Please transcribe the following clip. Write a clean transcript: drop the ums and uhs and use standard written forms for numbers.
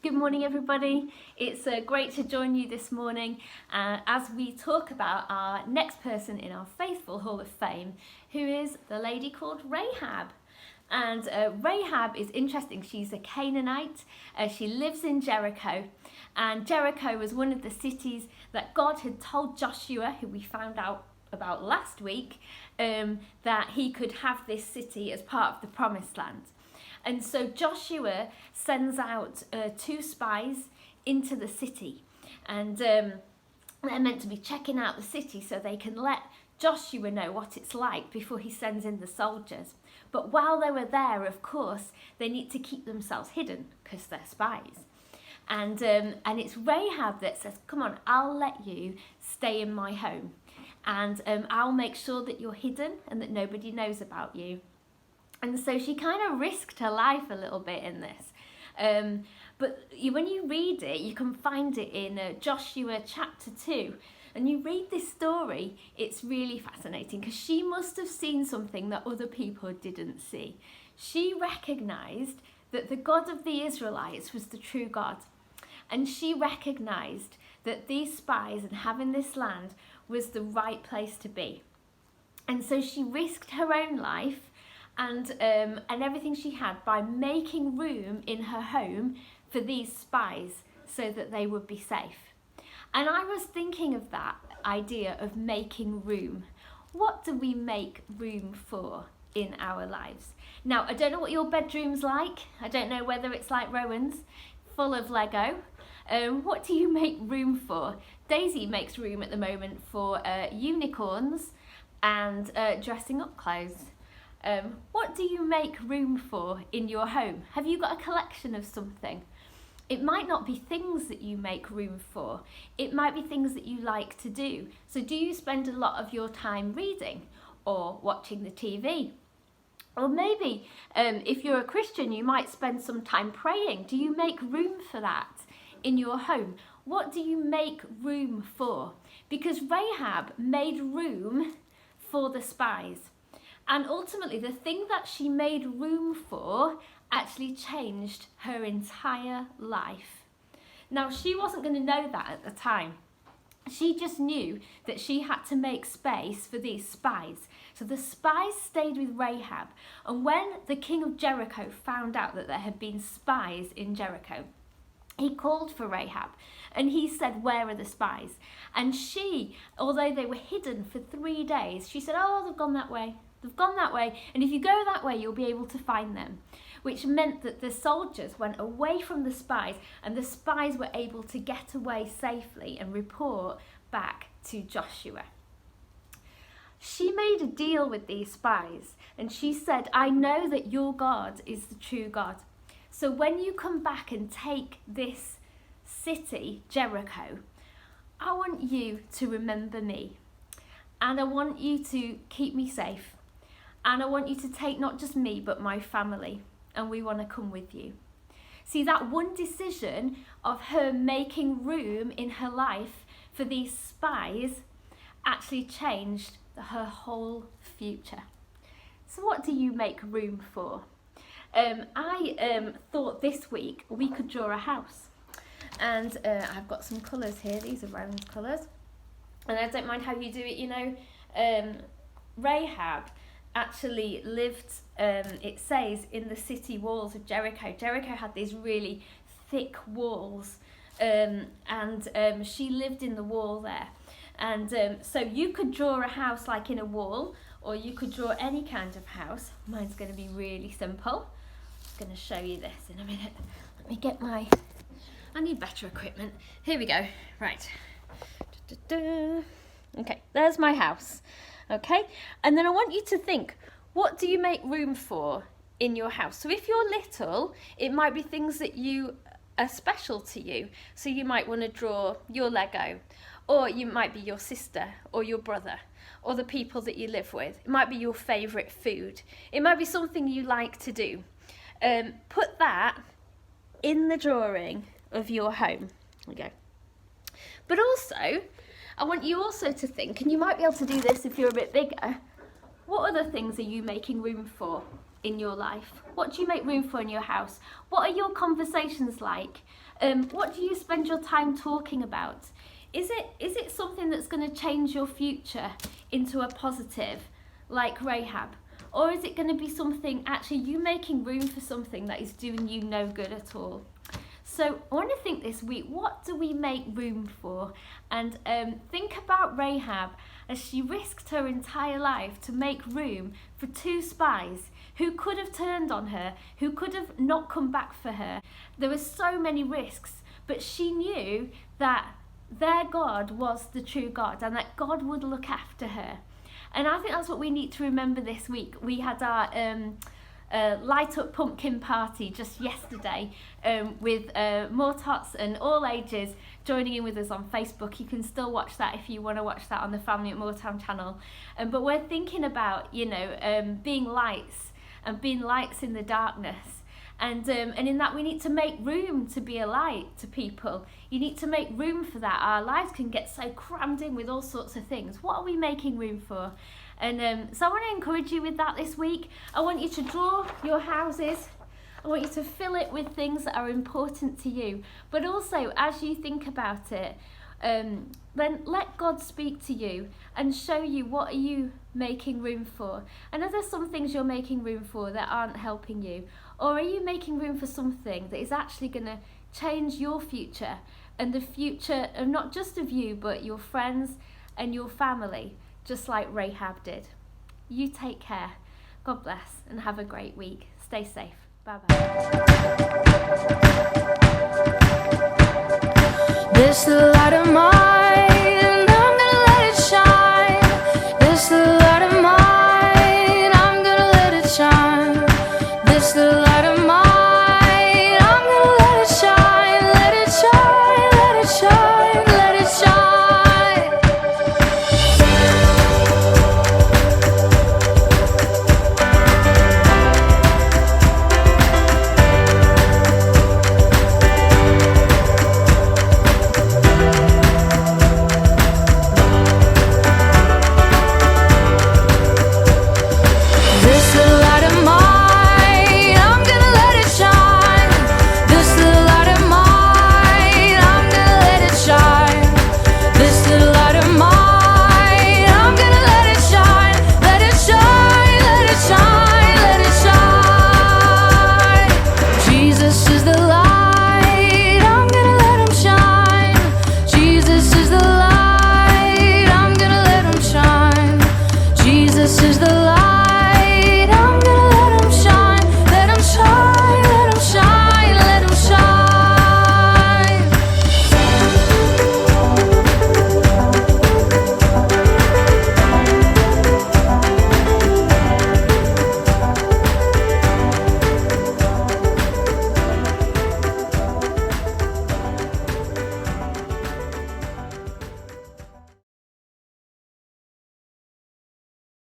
Good morning, everybody. It's great to join you this morning as we talk about our next person in our Faithful Hall of Fame, who is the lady called Rahab. And Rahab is interesting. She's a Canaanite. She lives in Jericho. And Jericho was one of the cities that God had told Joshua, who we found out about last week, that he could have this city as part of the Promised Land. And so Joshua sends out 2 spies into the city, and they're meant to be checking out the city so they can let Joshua know what it's like before he sends in the soldiers. But while they were there, of course, they need to keep themselves hidden because they're spies. And it's Rahab that says, come on, I'll let you stay in my home, and I'll make sure that you're hidden and that nobody knows about you. And so she kind of risked her life a little bit in this. But when you read it, you can find it in Joshua chapter 2. And you read this story, it's really fascinating because she must have seen something that other people didn't see. She recognised that the God of the Israelites was the true God. And she recognised that these spies and having this land was the right place to be. And so she risked her own life and everything she had by making room in her home for these spies so that they would be safe. And I was thinking of that idea of making room. What do we make room for in our lives? Now, I don't know what your bedroom's like. I don't know whether it's like Rowan's, full of Lego. What do you make room for? Daisy makes room at the moment for unicorns and dressing up clothes. What do you make room for in your home? Have you got a collection of something? It might not be things that you make room for. It might be things that you like to do. So do you spend a lot of your time reading or watching the TV? Or maybe if you're a Christian, you might spend some time praying. Do you make room for that in your home? What do you make room for? Because Rahab made room for the spies. And ultimately, the thing that she made room for actually changed her entire life. Now, she wasn't going to know that at the time. She just knew that she had to make space for these spies. So the spies stayed with Rahab. And when the king of Jericho found out that there had been spies in Jericho, he called for Rahab and he said, where are the spies? And she, although they were hidden for 3 days, she said, oh, they've gone that way. They've gone that way, and if you go that way, you'll be able to find them. Which meant that the soldiers went away from the spies, and the spies were able to get away safely and report back to Joshua. She made a deal with these spies, and she said, I know that your God is the true God. So when you come back and take this city, Jericho, I want you to remember me, and I want you to keep me safe. And I want you to take not just me, but my family. And we want to come with you. See, that one decision of her making room in her life for these spies actually changed her whole future. So what do you make room for? I thought this week we could draw a house. And I've got some colours here. These are Rowan's colours. And I don't mind how you do it, you know. Rahab actually lived, it says, in the city walls of Jericho. Jericho had these really thick walls, and she lived in the wall there. And so you could draw a house like in a wall, or you could draw any kind of house. Mine's going to be really simple. I'm going to show you this in a minute. Let me get I need better equipment. Here we go. Right. Okay, there's my house. Okay, and then I want you to think, what do you make room for in your house? So if you're little, it might be things that you are special to you. So you might want to draw your Lego, or you might be your sister or your brother, or the people that you live with. It might be your favourite food. It might be something you like to do. Put that in the drawing of your home. There we go. But also, I want you also to think, and you might be able to do this if you're a bit bigger, what other things are you making room for in your life? What do you make room for in your house? What are your conversations like? What do you spend your time talking about? Is it something that's going to change your future into a positive, like Rahab? Or is it going to be something, actually you making room for something that is doing you no good at all? So I want to think this week, what do we make room for? And think about Rahab as she risked her entire life to make room for 2 spies who could have turned on her, who could have not come back for her. There were so many risks, but she knew that their God was the true God and that God would look after her. And I think that's what we need to remember this week. We had our light up pumpkin party just yesterday with more tots and all ages joining in with us on Facebook. You can still watch that if you want to watch that on the Family at Moortown channel. But we're thinking about, being lights and being lights in the darkness. And in that we need to make room to be a light to people. You need to make room for that. Our lives can get so crammed in with all sorts of things. What are we making room for? And so I want to encourage you with that this week. I want you to draw your houses. I want you to fill it with things that are important to you. But also, as you think about it, then let God speak to you and show you what are you making room for. And are there some things you're making room for that aren't helping you? Or are you making room for something that is actually going to change your future and the future of not just of you, but your friends and your family, just like Rahab did? You take care. God bless and have a great week. Stay safe. Bye-bye.